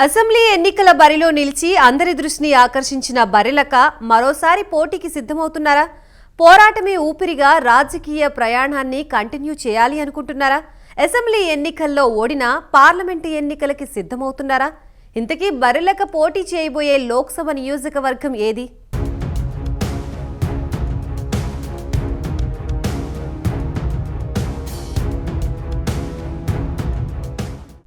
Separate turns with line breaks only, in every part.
Assembly ఎన్నికల బరిలో నిలిచి అందరి దృష్టిని ఆకర్షించిన బరిలక మరోసారి పోటీకి సిద్ధమవుతున్నారా? పోరాటమే ఊపిరిగా రాజకీయ ప్రయాణాన్ని కంటిన్యూ చేయాలి అనుకుంటున్నారా? అసెంబ్లీ ఎన్నికల్లో ఓడినా పార్లమెంటు ఎన్నికలకి సిద్ధమవుతున్నారా? ఇంతకీ బరిలక పోటీ చేయబోయే లోక్సభ నియోజకవర్గం ఏది?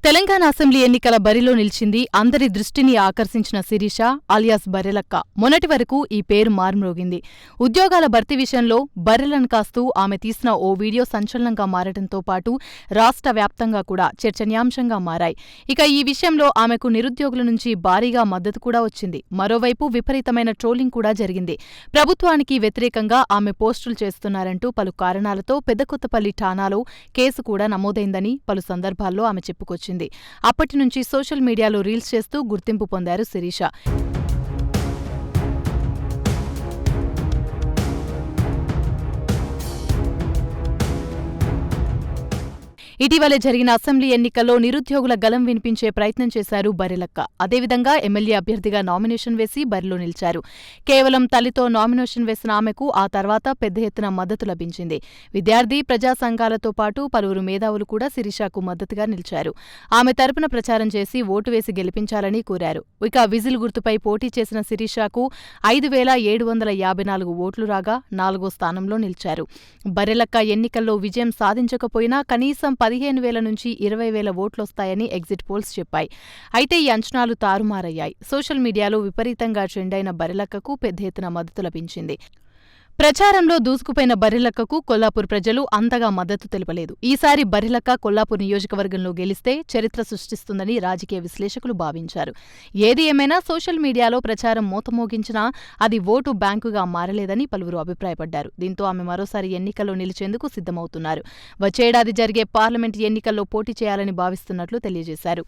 తెలంగాణ అసెంబ్లీ ఎన్నికల బరిలో నిలిచింది. అందరి దృష్టిని ఆకర్షించిన శిరీష అలియాస్ బర్రెలక్క. మొన్నటి వరకు ఈ పేరు మార్మ్రోగింది. ఉద్యోగాల భర్తీ విషయంలో బర్రెలను కాస్తూ ఆమె తీసిన ఓ వీడియో సంచలనంగా మారడంతో పాటు రాష్ట్ర వ్యాప్తంగా కూడా చర్చనీయాంశంగా మారాయి. ఇక ఈ విషయంలో ఆమెకు నిరుద్యోగుల నుంచి భారీగా మద్దతు కూడా వచ్చింది. మరోవైపు విపరీతమైన ట్రోలింగ్ కూడా జరిగింది. ప్రభుత్వానికి వ్యతిరేకంగా ఆమె పోస్టులు చేస్తున్నారంటూ పలు కారణాలతో పెద్దకొత్తపల్లి ఠాణాలో కేసు కూడా నమోదైందని పలు సందర్భాల్లో ఆమె చెప్పుకొచ్చింది. అప్పటి నుంచి సోషల్ మీడియాలో రీల్స్ చేస్తూ గుర్తింపు పొందారు శిరీష. ఇటీవలే జరిగిన అసెంబ్లీ ఎన్నికల్లో నిరుద్యోగుల గలం వినిపించే ప్రయత్నం చేశారు బర్రెలక్క. అదేవిధంగా ఎమ్మెల్యే అభ్యర్థిగా నామినేషన్ వేసి బరిలో నిలిచారు. కేవలం తల్లితో నామినేషన్ వేసిన ఆమెకు ఆ తర్వాత పెద్ద ఎత్తున మద్దతు లభించింది. విద్యార్థి ప్రజా సంఘాలతో పాటు పలువురు మేధావులు కూడా శిరీషకు మద్దతుగా నిలిచారు. ఆమె తరపున ప్రచారం చేసి ఓటు వేసి గెలిపించాలని కోరారు. ఇక విజిల్ గుర్తుపై పోటీ చేసిన శిరీషకు 5,754 ఓట్లు రాగా 4వ స్థానంలో నిలిచారు. బర్రెలక్క ఎన్నికల్లో విజయం సాధించకపోయినా కనీసం 15,000 నుంచి 20,000 ఓట్లొస్తాయని ఎగ్జిట్ పోల్స్ చెప్పాయి. అయితే ఈ అంచనాలు తారుమారయ్యాయి. సోషల్ మీడియాలో విపరీతంగా ట్రెండ్ అయిన బర్రెలక్కకు పెద్ద ఎత్తున మద్దతు లభించింది. ప్రచారంలో దూసుకుపోయిన బర్రెలక్కకు కొల్లాపూర్ ప్రజలు అంతగా మద్దతు తెలపలేదు. ఈసారి బర్రెలక్క కొల్లాపూర్ నియోజకవర్గంలో గెలిస్తే చరిత్ర సృష్టిస్తుందని రాజకీయ విశ్లేషకులు భావించారు. ఏది ఏమైనా సోషల్ మీడియాలో ప్రచారం మోతమోగించినా అది ఓటు బ్యాంకుగా మారలేదని పలువురు అభిప్రాయపడ్డారు. దీంతో ఆమె మరోసారి ఎన్నికల్లో నిలిచేందుకు సిద్ధమవుతున్నారు. వచ్చేడాది జరిగే పార్లమెంటు ఎన్నికల్లో పోటీ చేయాలని భావిస్తున్నట్లు తెలియజేశారు.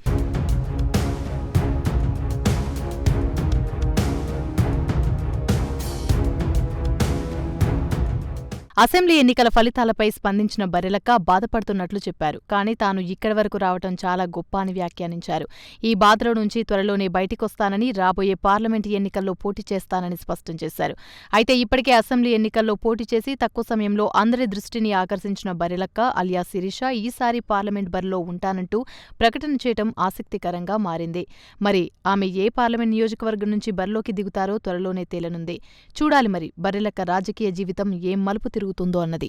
అసెంబ్లీ ఎన్నికల ఫలితాలపై స్పందించిన బర్రెలక్క బాధపడుతున్నట్లు చెప్పారు. కానీ తాను ఇక్కడి వరకు రావటం చాలా గొప్ప అని వ్యాఖ్యానించారు. ఈ బాధలో నుంచి త్వరలోనే బయటికొస్తానని, రాబోయే పార్లమెంటు ఎన్నికల్లో పోటీ చేస్తానని స్పష్టం చేశారు. అయితే ఇప్పటికే అసెంబ్లీ ఎన్నికల్లో పోటీ చేసి తక్కువ సమయంలో అందరి దృష్టిని ఆకర్షించిన బర్రెలక్క అలియాస్ శిరీష ఈసారి పార్లమెంట్ బరిలో ఉంటానంటూ ప్రకటన చేయడం ఆసక్తికరంగా మారింది. మరి ఆమె ఏ పార్లమెంట్ నియోజకవర్గం నుంచి బరిలోకి దిగుతారో త్వరలోనే తేలనుంది. చూడాలి మరి బర్రెలక్క రాజకీయ జీవితం ఏం మలుపు తిరుగుతుందో అన్నది.